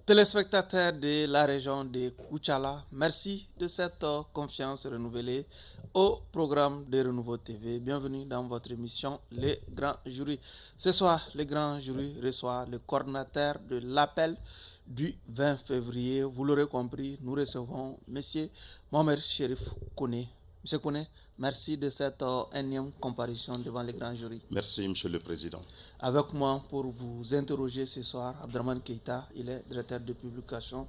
Téléspectateurs de la région de Kuchala, merci de cette confiance renouvelée au programme de Renouveau TV. Bienvenue dans votre émission Les Grands Jurys. Ce soir, le Grand Jury reçoit le coordinateur de l'appel du 20 février. Vous l'aurez compris, nous recevons M. Mohamed Cherif Kone. M. Kone, merci de cette énième comparution devant les grands jurys. Merci, Monsieur le Président. Avec moi pour vous interroger ce soir, Abdraman Keita, il est directeur de publication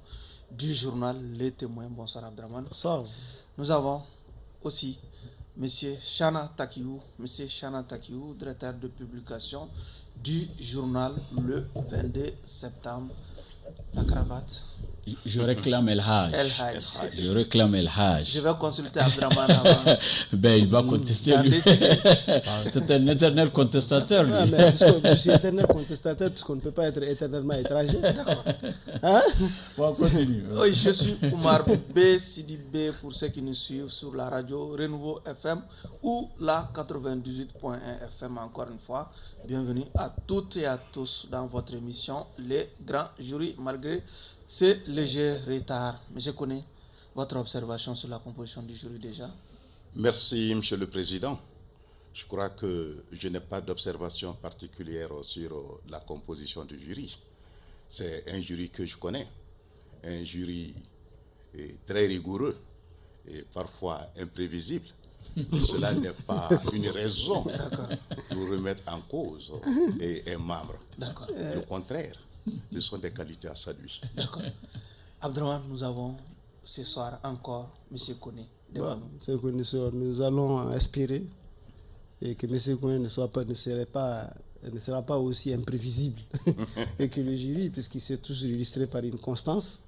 du journal Les Témoins. Bonsoir Abdraman. Bonsoir. Nous avons aussi M. Chana Takiou, directeur de publication du journal Le 22 septembre. La cravate. Je réclame El Hajj. Je réclame El Hajj. Je vais consulter Abdraman avant. Il va contester. C'est un éternel contestateur. Lui. Mais je suis éternel contestateur puisqu'on ne peut pas être éternellement étranger. D'accord. Hein? Bon, continue. Oui, je suis Oumar B. Sidi B pour ceux qui nous suivent sur la radio Renouveau FM ou la 98.1 FM encore une fois. Bienvenue à toutes et à tous dans votre émission Les Grands Jurys malgré ce léger retard. Monsieur Kone, votre observation sur la composition du jury déjà? Merci, Monsieur le Président. Je crois que je n'ai pas d'observation particulière sur la composition du jury. C'est un jury que je connais, un jury très rigoureux et parfois imprévisible. Cela n'est pas une raison pour remettre en cause un membre. Au contraire, ce sont des qualités à saluer. D'accord. Abdraman, nous avons ce soir encore M. Kone. Nous allons espérer et que M. Kone ne sera pas aussi imprévisible que le jury, puisqu'il s'est toujours illustré par une constance.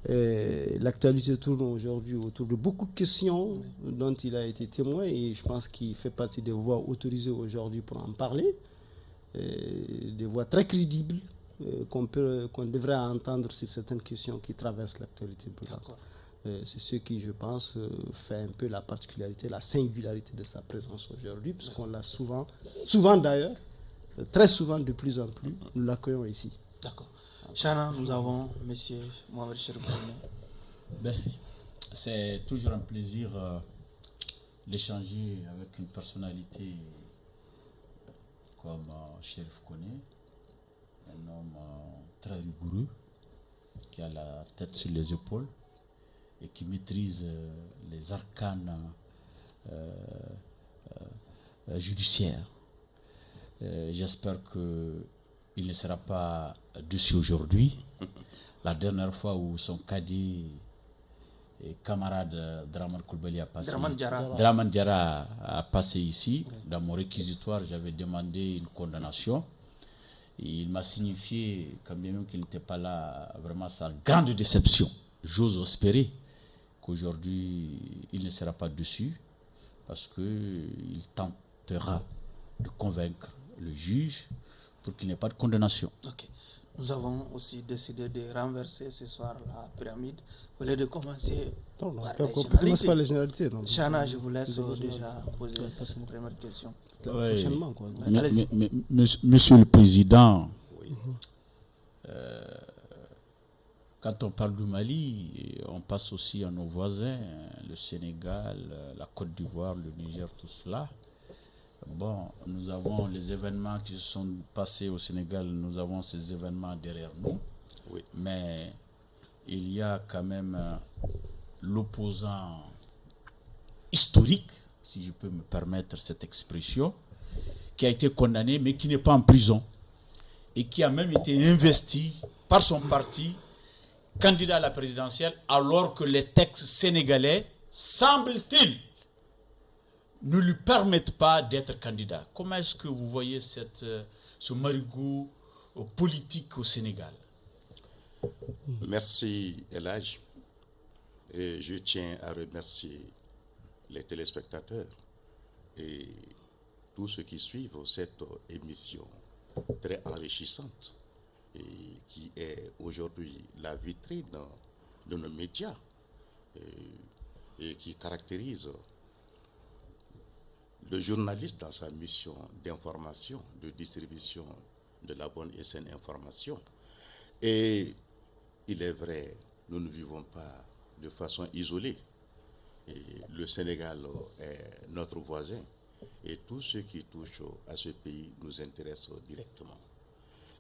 L'actualité tourne aujourd'hui autour de beaucoup de questions dont il a été témoin et je pense qu'il fait partie des voix autorisées aujourd'hui pour en parler. Des voix très crédibles qu'on devrait entendre sur certaines questions qui traversent l'actualité. C'est ce qui, je pense, fait un peu la particularité, la singularité de sa présence aujourd'hui, puisqu'on l'a souvent d'ailleurs, très souvent de plus en plus, nous l'accueillons ici. D'accord. Chana, nous avons M. Mohamed Cherif Kone. C'est toujours un plaisir d'échanger avec une personnalité comme Cherif Kone, un homme très rigoureux, qui a la tête sur les épaules et qui maîtrise les arcanes judiciaires. J'espère qu'il ne sera pas déçu aujourd'hui. La dernière fois où son cadet et camarade Draman Coulibaly a passé, Draman Diarra a passé ici, dans mon réquisitoire, j'avais demandé une condamnation. Et il m'a signifié, quand bien même qu'il n'était pas là, vraiment sa grande déception. J'ose espérer qu'aujourd'hui, il ne sera pas dessus parce qu'il tentera de convaincre le juge pour qu'il n'y ait pas de condamnation. Okay. Nous avons aussi décidé de renverser ce soir la pyramide au lieu de commencer par les généralités. Chana, je vous laisse déjà poser cette première question. Prochainement, quoi. Monsieur le Président, quand on parle du Mali, on passe aussi à nos voisins, le Sénégal, la Côte d'Ivoire, le Niger, tout cela. Bon, nous avons les événements qui se sont passés au Sénégal, nous avons ces événements derrière nous. Oui. Mais il y a quand même l'opposant historique, si je peux me permettre cette expression, qui a été condamné mais qui n'est pas en prison et qui a même été investi par son parti candidat à la présidentielle alors que les textes sénégalais, semble-t-il, ne lui permettent pas d'être candidat. Comment est-ce que vous voyez ce marigot politique au Sénégal? Merci El Hajj. Et je tiens à remercier les téléspectateurs et tous ceux qui suivent cette émission très enrichissante et qui est aujourd'hui la vitrine de nos médias et qui caractérise le journaliste dans sa mission d'information, de distribution de la bonne et saine information. Et il est vrai, nous ne vivons pas de façon isolée. Et le Sénégal est notre voisin et tout ce qui touche à ce pays nous intéresse directement.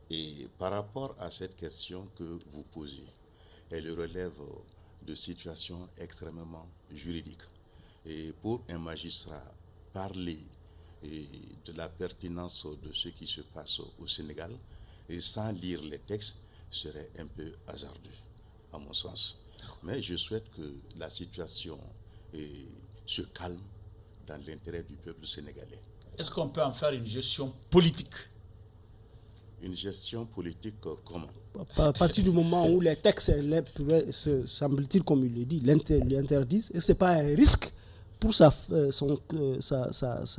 Et par rapport à cette question que vous posez, elle relève de situations extrêmement juridiques. Et pour un magistrat, parler de la pertinence de ce qui se passe au Sénégal et sans lire les textes serait un peu hasardeux, à mon sens. Mais je souhaite que la situation se calme dans l'intérêt du peuple sénégalais. Est-ce qu'on peut en faire une gestion politique? Une gestion politique comment? À partir du moment où les textes, semble-t-il, comme il le dit, l'interdisent, et ce n'est pas un risque pour sa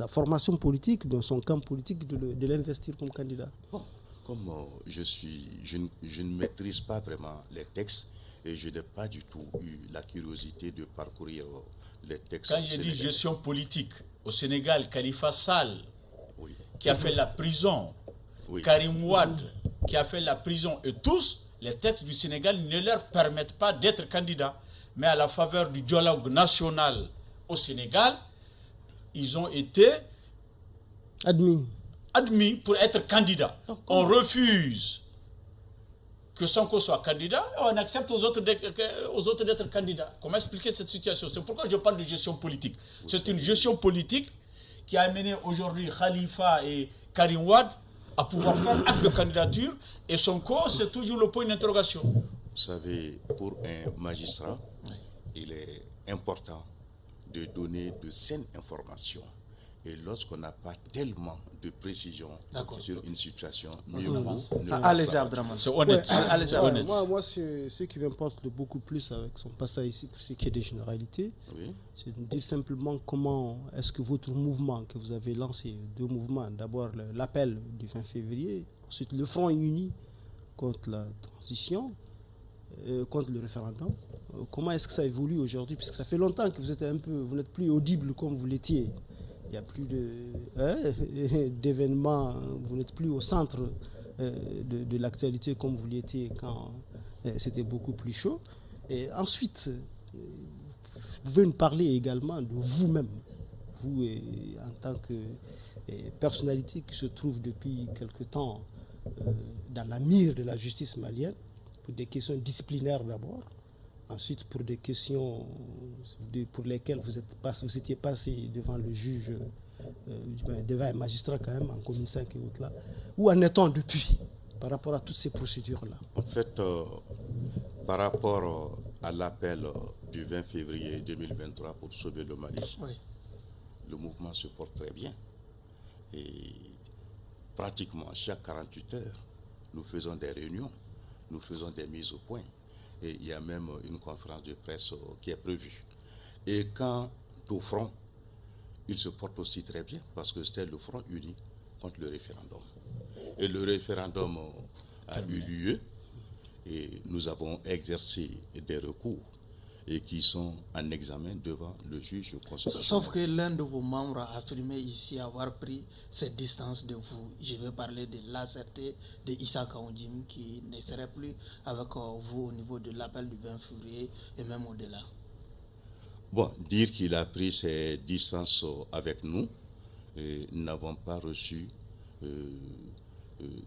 formation politique, dans son camp politique, de l'investir comme candidat? Bon, comme je ne maîtrise pas vraiment les textes et je n'ai pas du tout eu la curiosité de parcourir les textes. Quand je dis gestion politique, au Sénégal, Khalifa Sall, oui, qui a fait la prison, oui, Karim Wade, qui a fait la prison, et tous, les textes du Sénégal ne leur permettent pas d'être candidats. Mais à la faveur du dialogue national au Sénégal, ils ont été admis pour être candidats. On refuse que Sonko soit candidat et on accepte aux autres d'être candidats. Comment expliquer cette situation? C'est pourquoi je parle de gestion politique. C'est une gestion politique qui a amené aujourd'hui Khalifa et Karim Wade à pouvoir faire acte de candidature, et Sonko, c'est toujours le point d'interrogation. Vous savez, pour un magistrat, il est important de donner de saines informations. Et lorsqu'on n'a pas tellement de précision sur une situation, mieux vaut allez-y, Abdraman. C'est honnête. Moi, ce qui m'importe beaucoup plus avec son passage ici, pour ce qui est des généralités, c'est de dire simplement comment est-ce que votre mouvement que vous avez lancé, deux mouvements, d'abord l'appel du 20 février, ensuite le Front uni contre la transition, contre le référendum, comment est-ce que ça évolue aujourd'hui, puisque ça fait longtemps que vous n'êtes plus audible comme vous l'étiez. Il n'y a plus d'événements, vous n'êtes plus au centre de l'actualité comme vous l'étiez quand c'était beaucoup plus chaud. Et ensuite, vous pouvez nous parler également de vous-même, vous en tant que personnalité qui se trouve depuis quelque temps dans la mire de la justice malienne, pour des questions disciplinaires d'abord. Ensuite, pour des questions pour lesquelles vous étiez passé devant le juge, devant un magistrat quand même, en commune 5 et autres là. Où en est-on depuis par rapport à toutes ces procédures-là? En fait, par rapport à l'appel du 20 février 2023 pour sauver le Mali, le mouvement se porte très bien. Et pratiquement chaque 48 heures, nous faisons des réunions, nous faisons des mises au point. Et il y a même une conférence de presse qui est prévue. Et quant au front, il se porte aussi très bien parce que c'était le front uni contre le référendum. Et le référendum a eu lieu et nous avons exercé des recours et qui sont en examen devant le juge constitutionnel. Sauf que l'un de vos membres a affirmé ici avoir pris cette distance de vous. Je vais parler de l'ACRT de Issa Kaonjim qui ne serait plus avec vous au niveau de l'appel du 20 février et même au-delà. Bon, dire qu'il a pris ses distances avec nous, nous n'avons pas reçu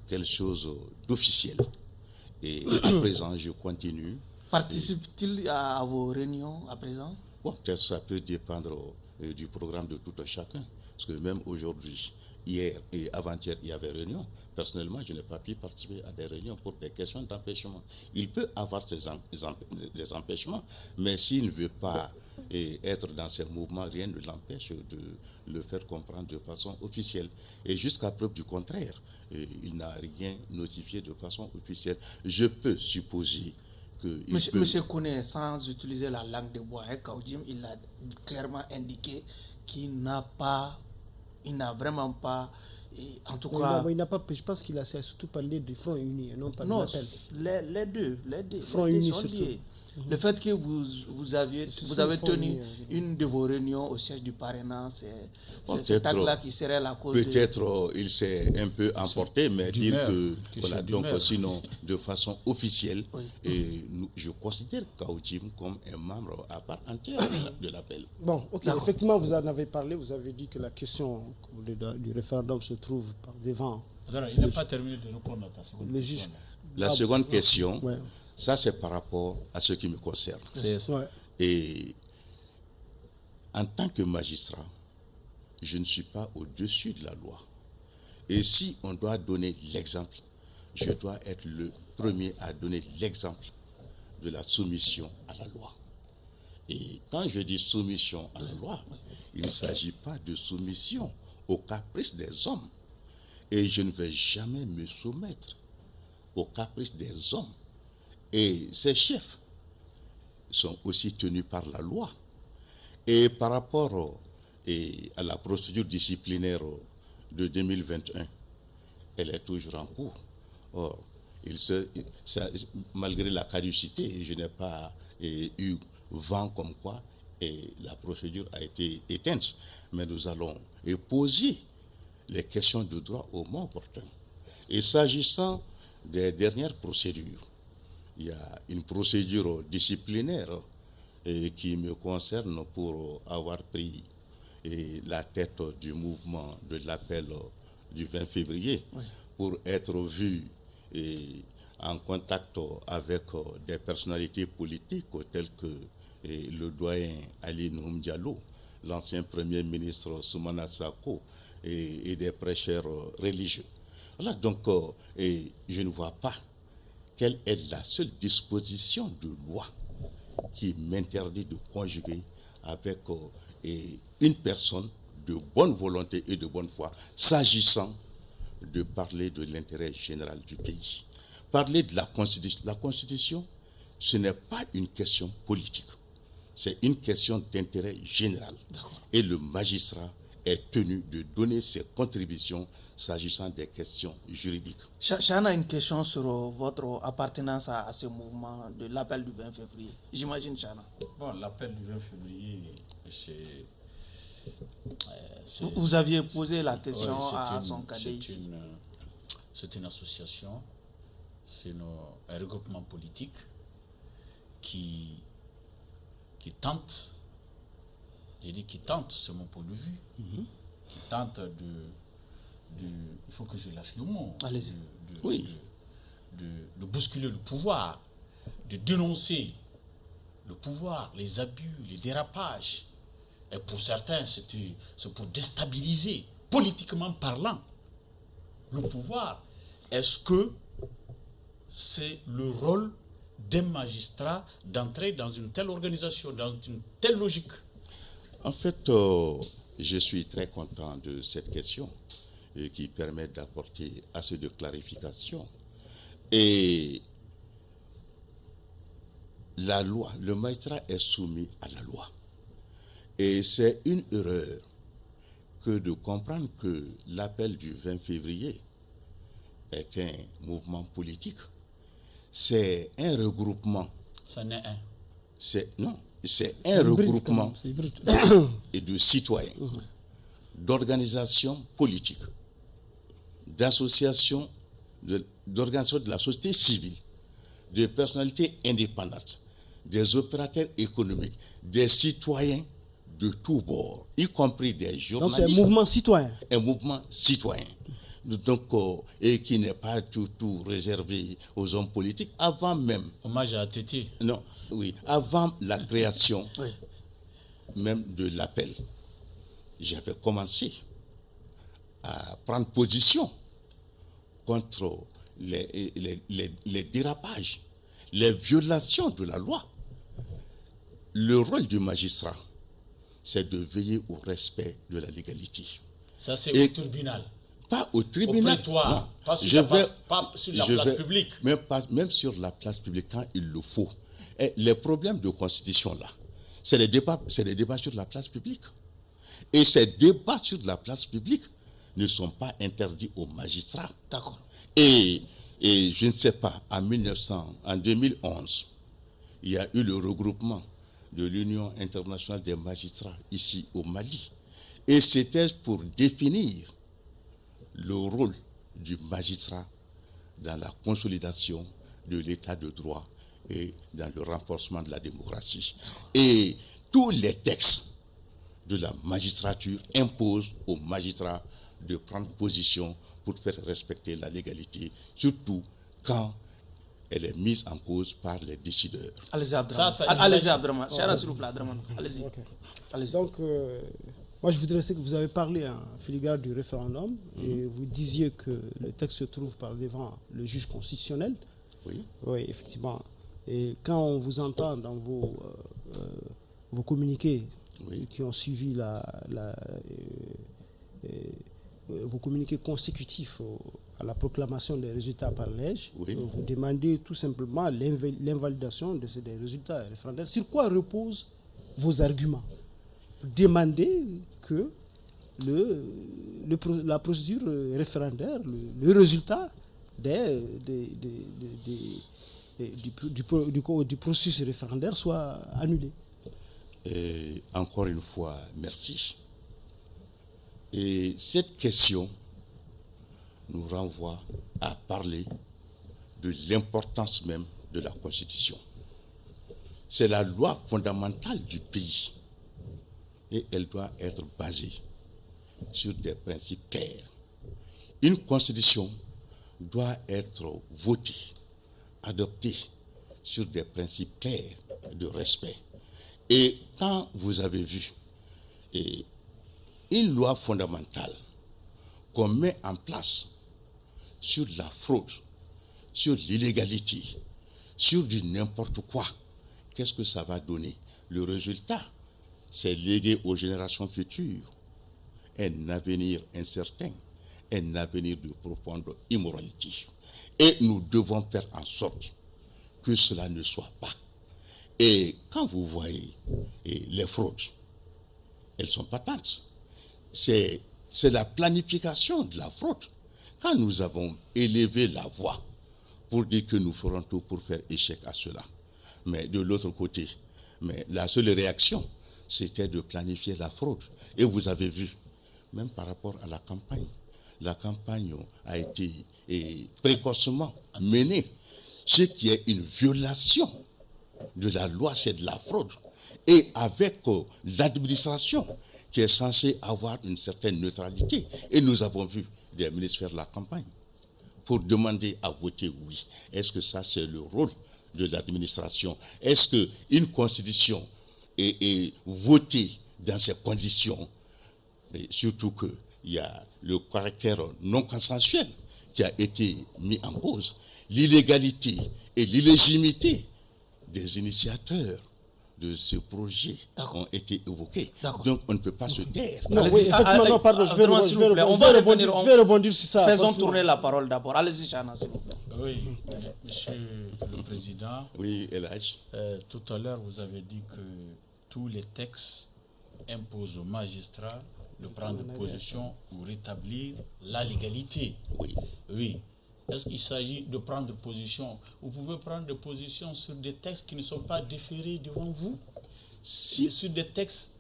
quelque chose d'officiel. Et à présent, je continue. Participe-t-il à vos réunions à présent? Bon, peut-être ça peut dépendre du programme de tout un chacun. Parce que même aujourd'hui, hier et avant-hier, il y avait réunion. Personnellement, je n'ai pas pu participer à des réunions pour des questions d'empêchement. Il peut avoir des empêchements, mais s'il ne veut pas être dans ces mouvements, rien ne l'empêche de le faire comprendre de façon officielle. Et jusqu'à preuve du contraire, il n'a rien notifié de façon officielle. Je peux supposer que... Monsieur Kone, sans utiliser la langue de bois, Kaoudjim, il a clairement indiqué qu'il n'a vraiment pas... Et en tout cas, il n'a pas, je pense qu'il a surtout parlé du Front uni et non pas de l'appel. Les deux Front uni surtout. Le fait que vous avez tenu une de vos réunions au siège du parrainage, c'est cet acte-là qui serait la cause. Peut-être il s'est un peu emporté, mais dire que voilà, donc sinon de façon officielle, je considère Kaoutim comme un membre à part entière de l'appel. Bon, ok, effectivement vous en avez parlé, vous avez dit que la question du référendum se trouve par devant. Alors, il n'a pas terminé de répondre à ta seconde question. La seconde question, ça c'est par rapport à ce qui me concerne. Et en tant que magistrat, je ne suis pas au-dessus de la loi. Et si on doit donner l'exemple, je dois être le premier à donner l'exemple de la soumission à la loi. Et quand je dis soumission à la loi, il ne s'agit pas de soumission aux caprices des hommes. Et je ne vais jamais me soumettre aux caprices des hommes. Et ces chefs sont aussi tenus par la loi. Et par rapport à la procédure disciplinaire de 2021, elle est toujours en cours. Or, malgré la caducité, je n'ai pas eu vent comme quoi la procédure a été éteinte. Mais nous allons poser les questions de droit au moment opportun. Et s'agissant des dernières procédures, il y a une procédure disciplinaire qui me concerne pour avoir pris la tête du mouvement de l'appel du 20 février, pour être vu en contact avec des personnalités politiques telles que le doyen Ali Nouhoum Diallo, l'ancien premier ministre Soumana Sako et des prêcheurs religieux. Voilà, donc je ne vois pas quelle est la seule disposition de loi qui m'interdit de conjuguer avec une personne de bonne volonté et de bonne foi, s'agissant de parler de l'intérêt général du pays. Parler de la Constitution, ce n'est pas une question politique, c'est une question d'intérêt général. Et le magistrat est tenu de donner ses contributions s'agissant des questions juridiques. Chana a une question sur votre appartenance à ce mouvement de l'appel du 20 février. J'imagine, Chana. Bon, l'appel du 20 février, vous aviez posé la question à son cadet ici. C'est une association, c'est un regroupement politique qui tente, j'ai dit qui tente, c'est mon point de vue, qui tente il faut que je lâche le mot, de bousculer le pouvoir, de dénoncer le pouvoir, les abus, les dérapages. Et pour certains, c'est pour déstabiliser, politiquement parlant, le pouvoir. Est-ce que c'est le rôle d'un magistrat d'entrer dans une telle organisation, dans une telle logique? En fait, je suis très content de cette question qui permet d'apporter assez de clarification. Et la loi, le magistrat est soumis à la loi. Et c'est une erreur que de comprendre que l'appel du 20 février est un mouvement politique. C'est un regroupement. Ça n'est un. C'est un regroupement de citoyens, d'organisations politiques, d'associations, d'organisations de la société civile, de personnalités indépendantes, des opérateurs économiques, des citoyens de tous bords, y compris des journalistes. Donc c'est un mouvement citoyen. Un mouvement citoyen. Donc, et qui n'est pas tout réservé aux hommes politiques, avant même... Hommage à Téti. Non, oui, avant la création même de l'appel, j'avais commencé à prendre position contre les dérapages, les violations de la loi. Le rôle du magistrat, c'est de veiller au respect de la légalité. Ça, c'est au tribunal. Pas au tribunal. Au prétoire, pas sur la place publique. Même sur la place publique, quand il le faut. Et les problèmes de constitution, là, c'est les débats sur la place publique. Et ces débats sur la place publique ne sont pas interdits aux magistrats. D'accord. Et je ne sais pas, en 2011, il y a eu le regroupement de l'Union internationale des magistrats ici au Mali. Et c'était pour définir le rôle du magistrat dans la consolidation de l'état de droit et dans le renforcement de la démocratie. Et tous les textes de la magistrature imposent aux magistrats de prendre position pour faire respecter la légalité, surtout quand elle est mise en cause par les décideurs. Allez-y, Abdraman. S'il vous plaît, Abdraman. Allez-y. Okay. Allez-y. Donc, moi, je voudrais que vous avez parlé en filigrane du référendum et vous disiez que le texte se trouve par devant le juge constitutionnel. Oui. Oui, effectivement. Et quand on vous entend dans vos communiqués qui ont suivi vos communiqués consécutifs à la proclamation des résultats par l'EJ, vous demandez tout simplement l'invalidation de ces résultats référendaires. Sur quoi reposent vos arguments? Demander que la procédure référendaire, le résultat du processus référendaire soit annulé. Et encore une fois, merci. Et cette question nous renvoie à parler de l'importance même de la Constitution. C'est la loi fondamentale du pays et elle doit être basée sur des principes clairs. Une Constitution doit être votée, adoptée sur des principes clairs de respect. Et quand vous avez vu une loi fondamentale qu'on met en place sur la fraude, sur l'illégalité, sur du n'importe quoi, qu'est-ce que ça va donner? Le résultat, c'est léguer aux générations futures un avenir incertain, un avenir de profonde immoralité. Et nous devons faire en sorte que cela ne soit pas. Et quand vous voyez les fraudes, elles sont patentes. C'est la planification de la fraude. Quand nous avons élevé la voix pour dire que nous ferons tout pour faire échec à cela, mais de l'autre côté, la seule réaction, c'était de planifier la fraude. Et vous avez vu, même par rapport à la campagne a été précocement menée. Ce qui est une violation de la loi, c'est de la fraude. Et avec l'administration qui est censée avoir une certaine neutralité. Et nous avons vu des ministres faire la campagne pour demander à voter oui. Est-ce que ça, c'est le rôle de l'administration? Est-ce qu'une constitution est votée dans ces conditions? Et surtout qu'il y a le caractère non consensuel qui a été mis en cause, l'illégalité et l'illégitimité des initiateurs de ce projet ont été évoqués. Donc on ne peut pas se taire. Non, oui, effectivement, non, pardon, je vais rebondir sur ça. Faisons tourner la parole d'abord. Allez-y, Chana, s'il vous plaît. Oui, monsieur le Président. Oui, Elhaj. Tout à l'heure, vous avez dit que tous les textes imposent aux magistrats de prendre position ou rétablir la légalité. Oui. Oui. Est-ce qu'il s'agit de prendre position? Vous pouvez prendre position sur des textes qui ne sont pas déférés devant vous, sur des textes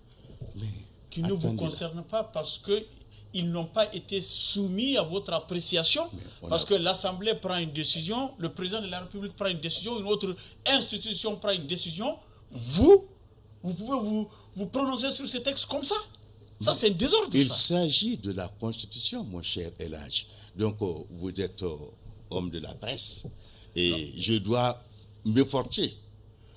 qui ne vous concernent pas parce qu'ils n'ont pas été soumis à votre appréciation, parce que l'Assemblée prend une décision, le président de la République prend une décision, une autre institution prend une décision. Vous pouvez vous prononcer sur ces textes comme ça? Ça, c'est un désordre. Il s'agit de la Constitution, mon cher Elhaj. Donc, vous êtes homme de la presse et je dois m'efforcer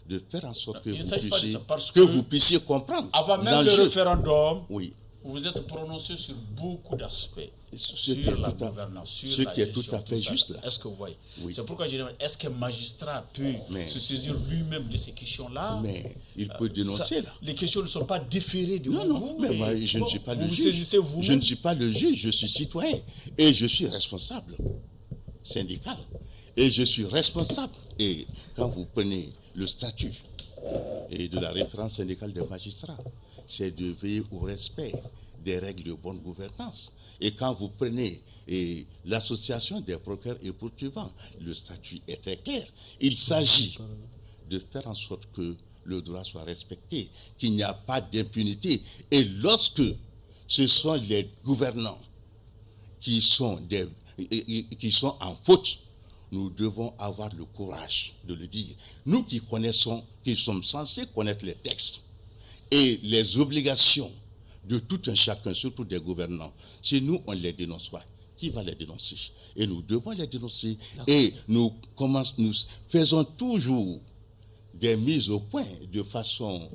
de faire en sorte que vous puissiez comprendre. Avant même le référendum, oui, vous vous êtes prononcé sur beaucoup d'aspects, sur la gouvernance, sur ce la qui est gestion, tout à fait juste là. Est-ce que vous voyez? Oui. C'est pourquoi je demande, est-ce qu'un magistrat peut se saisir lui-même de ces questions-là? Mais il peut dénoncer là. Les questions ne sont pas déférées de vous. Non, mais moi, je ne suis pas le juge. Je ne suis pas le juge, je suis citoyen. Et je suis responsable syndical. Et je suis responsable. Et quand vous prenez le statut et de la référence syndicale des magistrats, c'est de veiller au respect des règles de bonne gouvernance. Et quand vous prenez l'association des procureurs et poursuivants, le statut est très clair. Il s'agit de faire en sorte que le droit soit respecté, qu'il n'y a pas d'impunité. Et lorsque ce sont les gouvernants qui sont en faute, nous devons avoir le courage de le dire. Nous qui connaissons, qui sommes censés connaître les textes et les obligations de tout un chacun, surtout des gouvernants, si nous, on ne les dénonce pas, qui va les dénoncer? Et nous devons les dénoncer. Et nous faisons toujours des mises au point de façon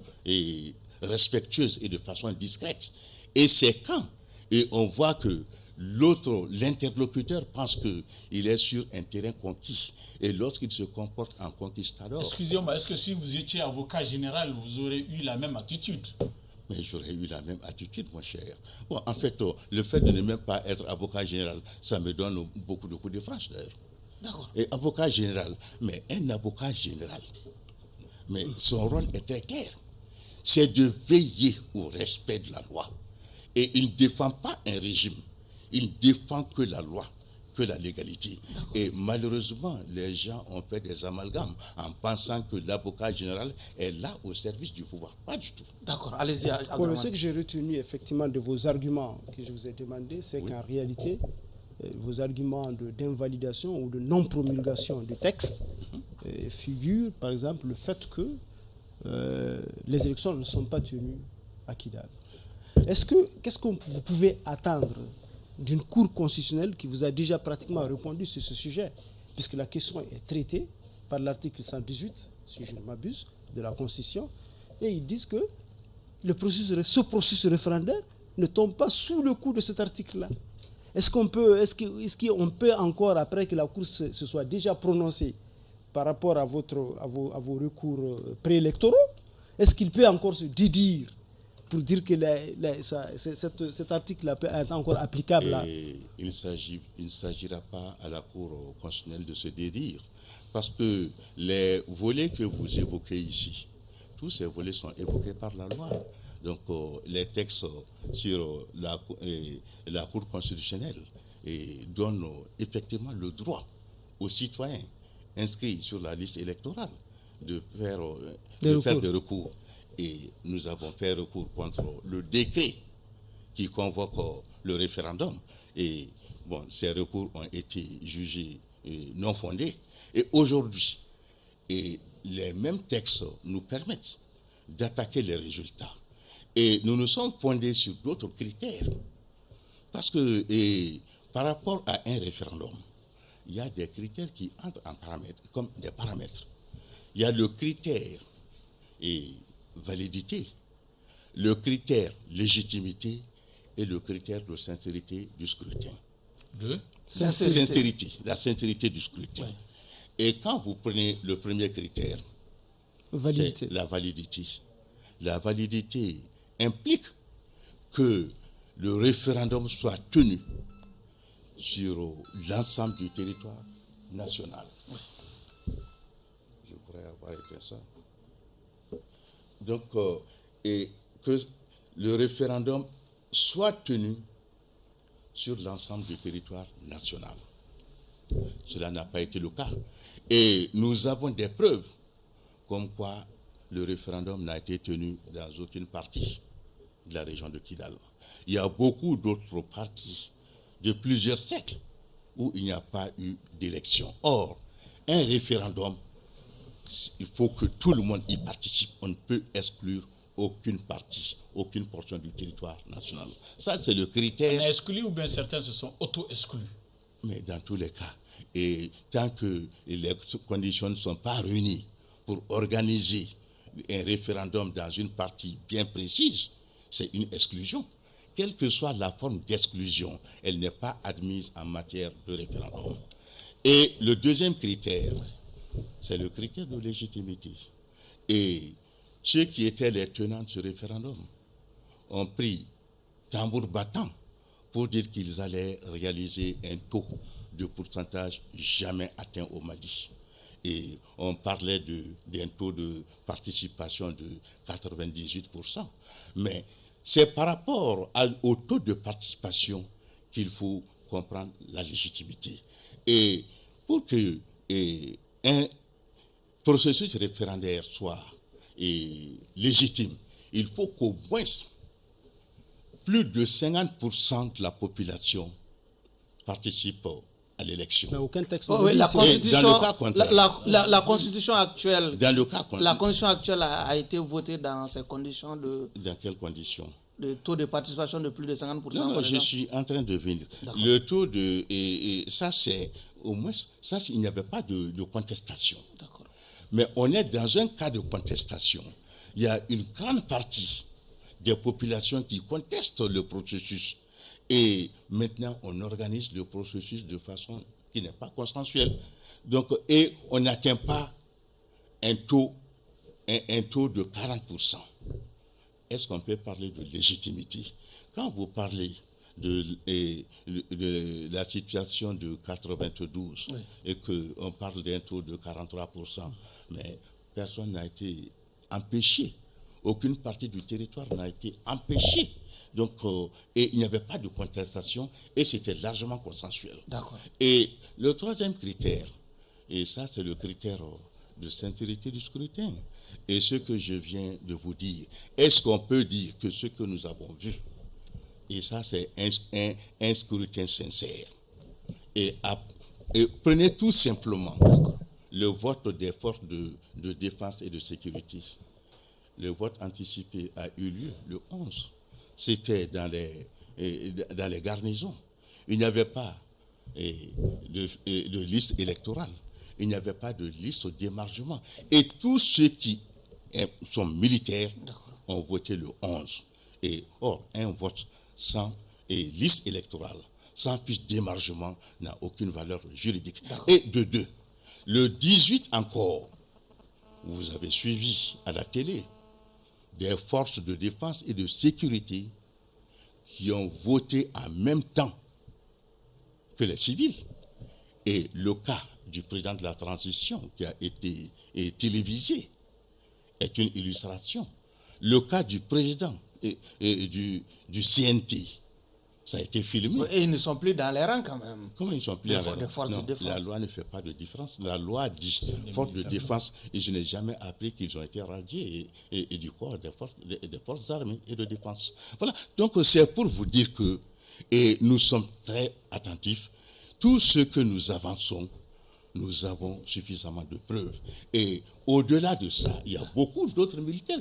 respectueuse et de façon discrète. Et c'est quand on voit que l'interlocuteur pense qu'il est sur un terrain conquis. Et lorsqu'il se comporte en conquistador... Excusez-moi, est-ce que si vous étiez avocat général, vous aurez eu la même attitude? Mais j'aurais eu la même attitude, mon cher. Bon, en fait, le fait de ne même pas être avocat général, ça me donne beaucoup de franche, d'ailleurs. D'accord. Et avocat général, mais un avocat général, mais son rôle est très clair. C'est de veiller au respect de la loi. Et il ne défend pas un régime. Il ne défend que la loi, que la légalité. Et malheureusement, les gens ont fait des amalgames en pensant que l'avocat général est là au service du pouvoir. Pas du tout. D'accord, allez-y. Bon, ce que j'ai retenu effectivement de vos arguments que je vous ai demandé, c'est qu'en réalité, vos arguments d'invalidation ou de non-promulgation du texte figurent, par exemple, le fait que les élections ne sont pas tenues à Kidal. Qu'est-ce que vous pouvez attendre d'une Cour constitutionnelle qui vous a déjà pratiquement répondu sur ce sujet, puisque la question est traitée par l'article 118, si je ne m'abuse, de la Constitution, et ils disent que ce processus référendaire ne tombe pas sous le coup de cet article-là. Est-ce qu'on peut encore, après que la Cour se soit déjà prononcée par rapport à vos recours préélectoraux, est-ce qu'il peut encore se dédire pour dire que cet article est encore applicable là? Il ne s'agira pas à la Cour constitutionnelle de se dédire, parce que les volets que vous évoquez ici, tous ces volets sont évoqués par la loi. Donc les textes sur la Cour constitutionnelle donnent effectivement le droit aux citoyens inscrits sur la liste électorale de faire des recours. Et nous avons fait recours contre le décret qui convoque le référendum. Et bon, ces recours ont été jugés non fondés. Et aujourd'hui, les mêmes textes nous permettent d'attaquer les résultats. Et nous nous sommes fondés sur d'autres critères. Parce que par rapport à un référendum, il y a des critères qui entrent en paramètres, comme des paramètres. Il y a le critère validité, le critère légitimité et le critère de sincérité du scrutin. La sincérité du scrutin. Ouais. Et quand vous prenez le premier critère, c'est la validité. La validité implique que le référendum soit tenu sur l'ensemble du territoire national. Je pourrais avoir écrit ça. Donc, et que le référendum soit tenu sur l'ensemble du territoire national. Cela n'a pas été le cas. Et nous avons des preuves comme quoi le référendum n'a été tenu dans aucune partie de la région de Kidal. Il y a beaucoup d'autres parties de plusieurs siècles où il n'y a pas eu d'élection. Or, un référendum, il faut que tout le monde y participe. On ne peut exclure aucune partie, aucune portion du territoire national. Ça, c'est le critère. On est exclu ou bien certains se sont auto-exclus? Mais dans tous les cas, et tant que les conditions ne sont pas réunies pour organiser un référendum dans une partie bien précise, c'est une exclusion. Quelle que soit la forme d'exclusion, elle n'est pas admise en matière de référendum. Et le deuxième critère, c'est le critère de légitimité. Et ceux qui étaient les tenants de ce référendum ont pris tambour battant pour dire qu'ils allaient réaliser un taux de pourcentage jamais atteint au Mali. Et on parlait d'un taux de participation de 98%. Mais c'est par rapport au taux de participation qu'il faut comprendre la légitimité. Et pour que processus référendaire soit légitime, il faut qu'au moins plus de 50% de la population participe à l'élection. Mais aucun texte Oh, ne oui, dit la ça. constitution, dans le cas contraire. la constitution actuelle, Dans le cas la contraire, constitution actuelle a été votée dans ces conditions dans quelles conditions? de taux de participation de plus de 50%. Non, par je exemple. suis en train de venir. D'accord. Le taux de... ça, c'est... Au moins, ça, il n'y avait pas de contestation. D'accord. Mais on est dans un cas de contestation. Il y a une grande partie des populations qui contestent le processus. Et maintenant, on organise le processus de façon qui n'est pas consensuelle. Donc, et on n'atteint pas un taux de 40%. Est-ce qu'on peut parler de légitimité? Quand vous parlez de la situation de 92 Oui. et qu'on parle d'un taux de 43%, mais personne n'a été empêché. Aucune partie du territoire n'a été empêchée. Donc, et il n'y avait pas de contestation et c'était largement consensuel. D'accord. Et le troisième critère, et ça c'est le critère de sincérité du scrutin, et ce que je viens de vous dire, est-ce qu'on peut dire que ce que nous avons vu, et ça c'est un scrutin sincère, et prenez tout simplement le vote des forces de défense et de sécurité. Le vote anticipé a eu lieu le 11. C'était dans les garnisons. Il n'y avait pas de liste électorale. Il n'y avait pas de liste d'émargement. Et tous ceux qui sont militaires ont voté le 11. Et or, un vote sans liste électorale, sans fiche d'émargement, n'a aucune valeur juridique. Et de deux, le 18 encore, vous avez suivi à la télé des forces de défense et de sécurité qui ont voté en même temps que les civils. Et le cas du président de la transition qui a été télévisé est une illustration. Le cas du président du CNT, ça a été filmé. Et ils ne sont plus dans les rangs quand même. Comment ils ne sont plus en Les forces de défense. La loi ne fait pas de différence. La loi dit forces de défense et je n'ai jamais appris qu'ils ont été radiés et du corps des forces armées et de défense. Voilà. Donc c'est pour vous dire que nous sommes très attentifs. Tout ce que nous avançons, nous avons suffisamment de preuves. Et au-delà de ça, il y a beaucoup d'autres militaires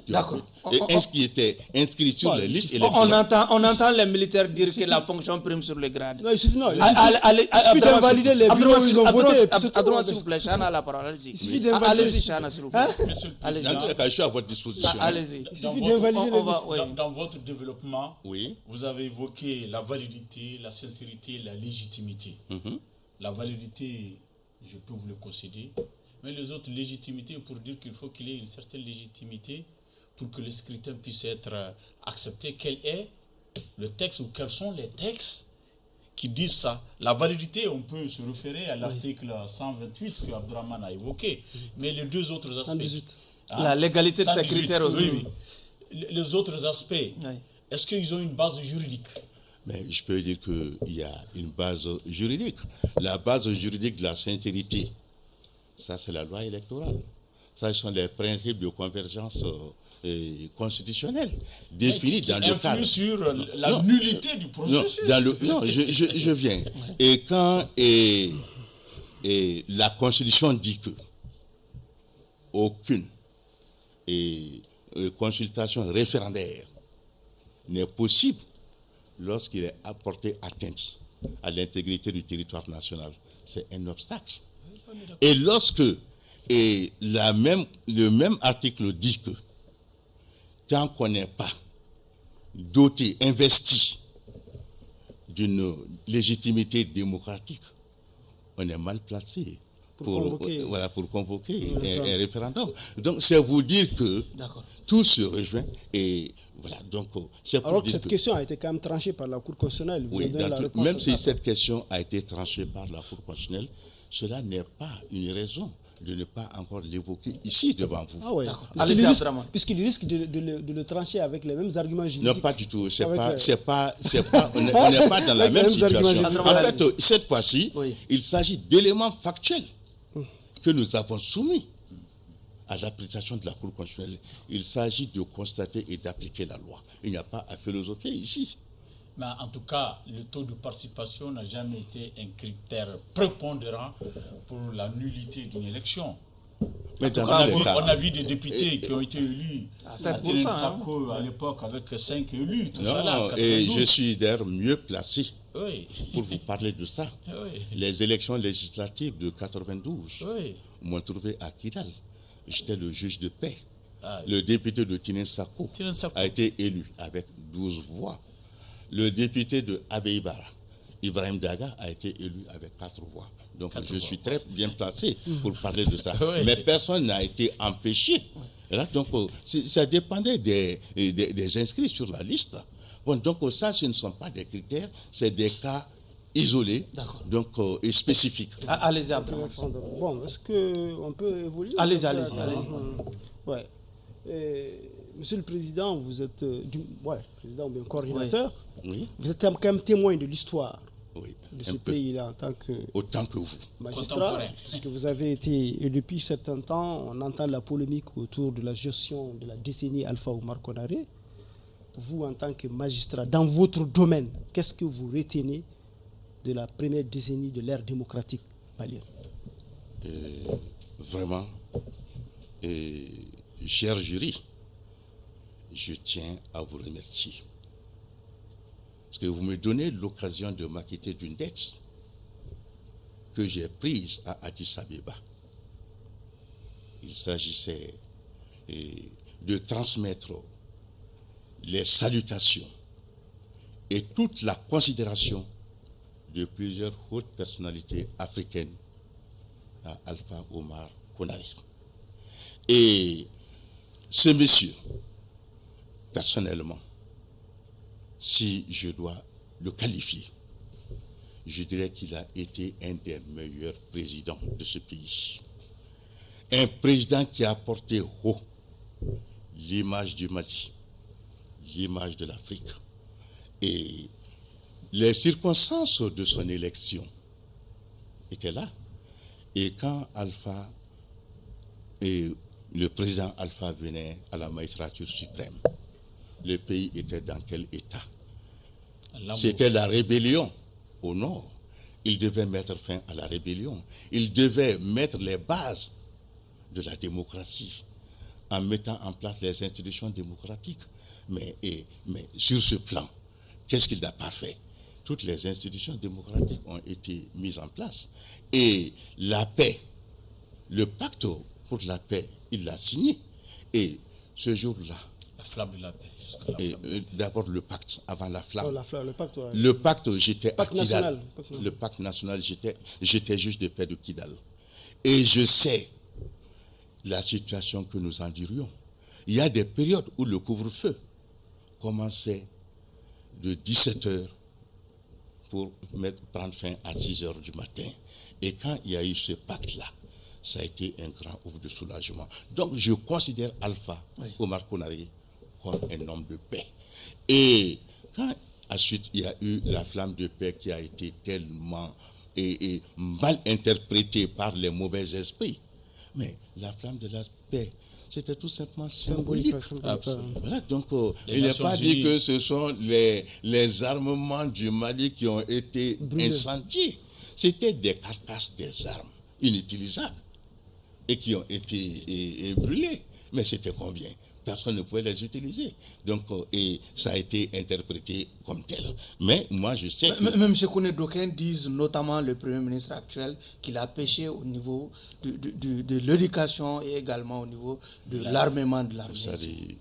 qui étaient inscrits sur les listes électorales. On entend les militaires dire que la fonction prime sur le grade. Non, il suffit d'invalider les bureaux où ils ont voté. S'il vous plaît, Chana a la parole. Allez-y. Il suffit d'invalider. Allez-y, Chana, s'il vous plaît. Monsieur le Allez-y. Dans tous les cas, je suis à votre disposition. Allez-y. Dans votre développement, Oui. vous avez évoqué la validité, la sincérité, la légitimité. La validité, je peux vous le concéder, mais les autres légitimités, pour dire qu'il faut qu'il y ait une certaine légitimité pour que le scrutin puisse être accepté. Quel est le texte ou quels sont les textes qui disent ça? La validité, on peut se référer à l'article 128 que Abdourahmane a évoqué, mais les deux autres aspects. 118. La légalité de ces 118, critères aussi. oui. Les autres aspects, est-ce qu'ils ont une base juridique? Mais je peux dire qu'il y a une base juridique. La base juridique de la sincérité, ça c'est la loi électorale. Ça, ce sont les principes de convergence constitutionnelle définis dans le cadre. Sur la nullité du processus. Je viens. Et quand la Constitution dit que aucune consultation référendaire n'est possible lorsqu'il est apporté atteinte à l'intégrité du territoire national, c'est un obstacle. Et lorsque le même article dit que tant qu'on n'est pas doté, investi d'une légitimité démocratique, on est mal placé pour convoquer un référendum. Donc c'est vous dire que tout se rejoint et voilà. Donc c'est pour alors que dire cette question a été quand même tranchée par la Cour constitutionnelle. Oui, même si cette question a été tranchée par la Cour constitutionnelle, cela n'est pas une raison de ne pas encore l'évoquer ici devant vous. Ah ouais. Puisqu'il risque de le trancher avec les mêmes arguments juridiques. Non, pas du tout. On n'est pas dans la même situation. En fait, cette fois-ci, il s'agit d'éléments factuels que nous avons soumis à l'appréciation de la Cour constitutionnelle. Il s'agit de constater et d'appliquer la loi. Il n'y a pas à philosopher ici. Mais en tout cas, le taux de participation n'a jamais été un critère prépondérant pour la nullité d'une élection. Mais dans On a, tous les cas, on a vu des députés qui ont été élus à à 7%, Sako à l'époque avec 5 élus, tout non, ça là. et 92. je suis d'ailleurs mieux placé Oui, pour vous parler de ça. oui, Les élections législatives de 92 oui. m'ont trouvé à Kidal. J'étais le juge de paix. Ah, Le député de Tinen Sako Tinen Sako. a été élu avec 12 voix. Le député de Abeibara, Ibrahim Daga, a été élu avec 4 voix. Donc je suis très bien placé pour parler de ça. Oui. Mais personne n'a été empêché. Et là, donc, ça dépendait des inscrits sur la liste. Bon, donc ça, ce ne sont pas des critères, c'est des cas isolés, donc et spécifiques. Allez-y, après. Bon, est-ce qu'on peut évoluer? Allez-y. Ouais. Monsieur le Président, vous êtes président ou bien coordinateur. Oui, Vous êtes quand même témoin de l'histoire oui. de un ce peu. pays-là en tant que Autant que vous. magistrat, Contemporain. puisque vous avez été, et depuis certain temps, on entend la polémique autour de la gestion de la décennie Alpha Oumar Konaré. Vous, en tant que magistrat, dans votre domaine, qu'est-ce que vous retenez de la première décennie de l'ère démocratique malienne? Vraiment, cher jury, je tiens à vous remercier. Parce que vous me donnez l'occasion de m'acquitter d'une dette que j'ai prise à Addis Abeba. Il s'agissait de transmettre les salutations et toute la considération de plusieurs hautes personnalités africaines à Alpha Oumar Konaré. Et ce monsieur, personnellement, si je dois le qualifier, je dirais qu'il a été un des meilleurs présidents de ce pays. Un président qui a porté haut l'image du Mali, l'image de l'Afrique. Et les circonstances de son élection étaient là. Et quand Alpha et le président Alpha venait à la magistrature suprême, le pays était dans quel état? C'était la rébellion au nord. Il devait mettre fin à la rébellion. Il devait mettre les bases de la démocratie en mettant en place les institutions démocratiques. Mais sur ce plan, qu'est-ce qu'il n'a pas fait? Toutes les institutions démocratiques ont été mises en place. Et la paix, le pacte pour la paix, il l'a signé. Et ce jour-là, La flamme de la paix. Jusqu'à la flamme. d'abord le pacte, avant la flamme. Oh, le pacte, ouais. Le pacte, j'étais à Pacte Kidal. national. Le pacte national, j'étais juge de paix de Kidal. Et je sais la situation que nous endurions. Il y a des périodes où le couvre-feu commençait de 17h pour prendre fin à 6h du matin. Et quand il y a eu ce pacte-là, ça a été un grand ouf de soulagement. Donc je considère Alpha Oumar Konaré comme un homme de paix. Et quand ensuite il y a eu la flamme de paix qui a été tellement mal interprétée par les mauvais esprits, mais la flamme de la paix, c'était tout simplement symbolique. Voilà, donc il n'est pas dit que ce sont les armements du Mali qui ont été incendiés. C'était des carcasses des armes inutilisables et qui ont été brûlées. Mais c'était combien? Personne ne pouvait les utiliser. Donc, et ça a été interprété comme tel. Mais moi, je sais que... Même M. Kouné, d'aucuns disent, notamment le Premier ministre actuel, qu'il a péché au niveau de l'éducation et également au niveau de l'armement de l'armée. Vous savez,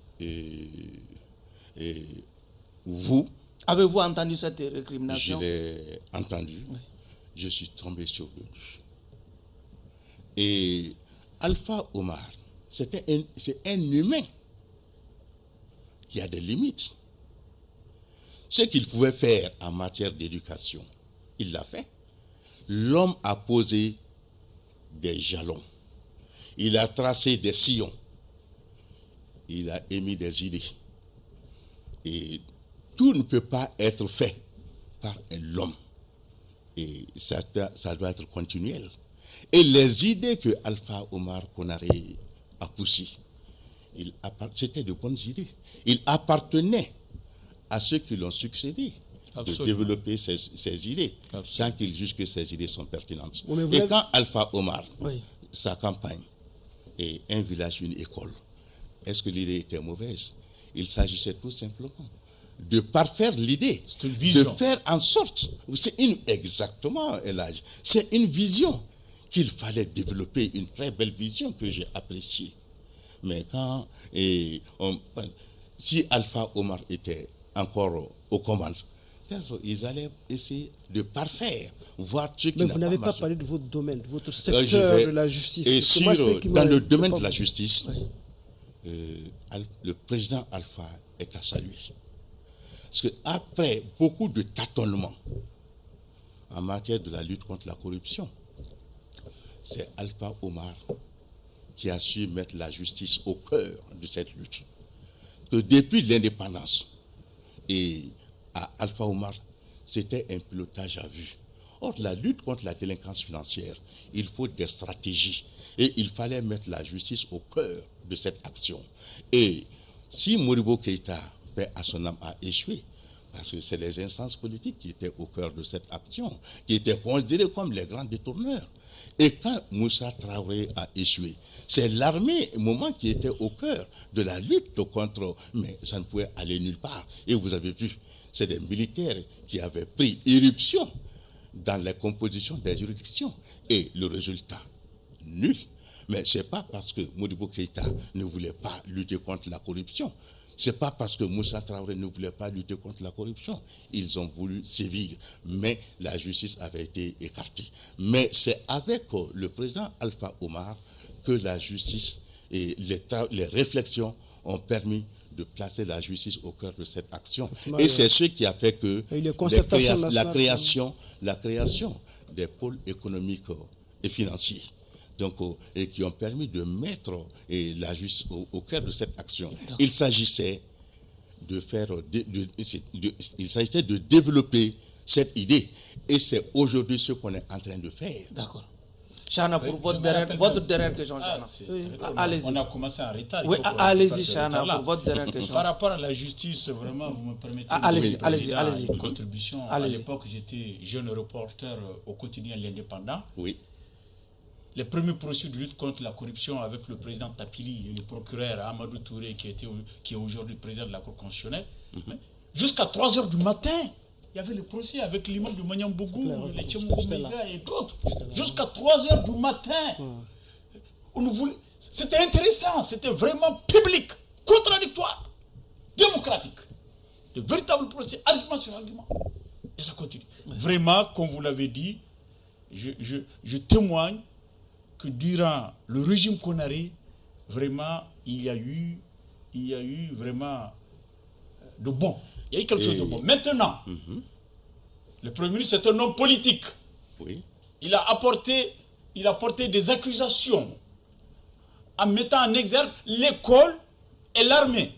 vous... Avez-vous entendu cette récrimination? Je l'ai entendu. Oui. Je suis tombé sur le dos. Et Alpha Oumar, c'est un humain qui a des limites. Ce qu'il pouvait faire en matière d'éducation, il l'a fait. L'homme a posé des jalons. Il a tracé des sillons. Il a émis des idées. Et tout ne peut pas être fait par l'homme. Et ça doit être continuel. Et les idées que Alpha Oumar Konaré à Poussy, c'était de bonnes idées. Il appartenait à ceux qui l'ont succédé de développer ces idées, tant qu'il juge que ces idées sont pertinentes. Et quand Alpha Omar, sa campagne, et un village, une école, est-ce que l'idée était mauvaise? Il s'agissait tout simplement de parfaire l'idée, de faire en sorte, exactement, Elhadj, c'est une vision qu'il fallait développer, une très belle vision que j'ai appréciée. Mais quand, si Alpha Omar était encore aux commandes, ils allaient essayer de parfaire, voir ce qui n'a pas marché. Mais vous n'avez pas parlé de votre domaine, de votre secteur de la justice. Et dans le domaine de la justice, le président Alpha est à saluer. Parce qu'après beaucoup de tâtonnements en matière de la lutte contre la corruption, c'est Alpha Omar qui a su mettre la justice au cœur de cette lutte. Que depuis l'indépendance, et à Alpha Omar, c'était un pilotage à vue. Or, la lutte contre la délinquance financière, il faut des stratégies. Et il fallait mettre la justice au cœur de cette action. Et si Modibo Keïta, paix à son âme, a échoué, parce que c'est les instances politiques qui étaient au cœur de cette action, qui étaient considérées comme les grands détourneurs. Et quand Moussa Traoré a échoué, c'est l'armée, au moment qui était au cœur de la lutte contre, mais ça ne pouvait aller nulle part. Et vous avez vu, c'est des militaires qui avaient pris irruption dans la composition des juridictions. Et le résultat, nul. Mais ce n'est pas parce que Modibo Keïta ne voulait pas lutter contre la corruption. Ce n'est pas parce que Moussa Traoré ne voulait pas lutter contre la corruption. Ils ont voulu sévir, mais la justice avait été écartée. Mais c'est avec le président Alpha Omar que la justice et les réflexions ont permis de placer la justice au cœur de cette action. Et c'est ce qui a fait que la création des pôles économiques et financiers, donc, et qui ont permis de mettre la justice au cœur de cette action. Il s'agissait de développer cette idée. Et c'est aujourd'hui ce qu'on est en train de faire. D'accord. Chana, pour votre dernière question, Chana. Allez-y. On a commencé en retard. Oui, allez-y, Chana, pour votre dernière question. Par rapport à la justice, vraiment, vous me permettez allez-y. une contribution. À l'époque, j'étais jeune reporter au quotidien L'Indépendant. Oui. Les premiers procès de lutte contre la corruption avec le président Tapili et le procureur Amadou Touré, qui est aujourd'hui président de la Cour constitutionnelle, jusqu'à 3 h du matin, il y avait le procès avec l'imam de Manyambougou, les Tchemouméga et d'autres. Jusqu'à 3 h du matin. C'était intéressant, c'était vraiment public, contradictoire, démocratique. De véritables procès, argument sur argument. Et ça continue. Vraiment, comme vous l'avez dit, je témoigne que durant le régime Konaré, vraiment, il y a eu vraiment de bon. Il y a eu quelque chose de bon. Maintenant, le Premier ministre est un homme politique. Oui. Il a apporté des accusations en mettant en exergue l'école et l'armée.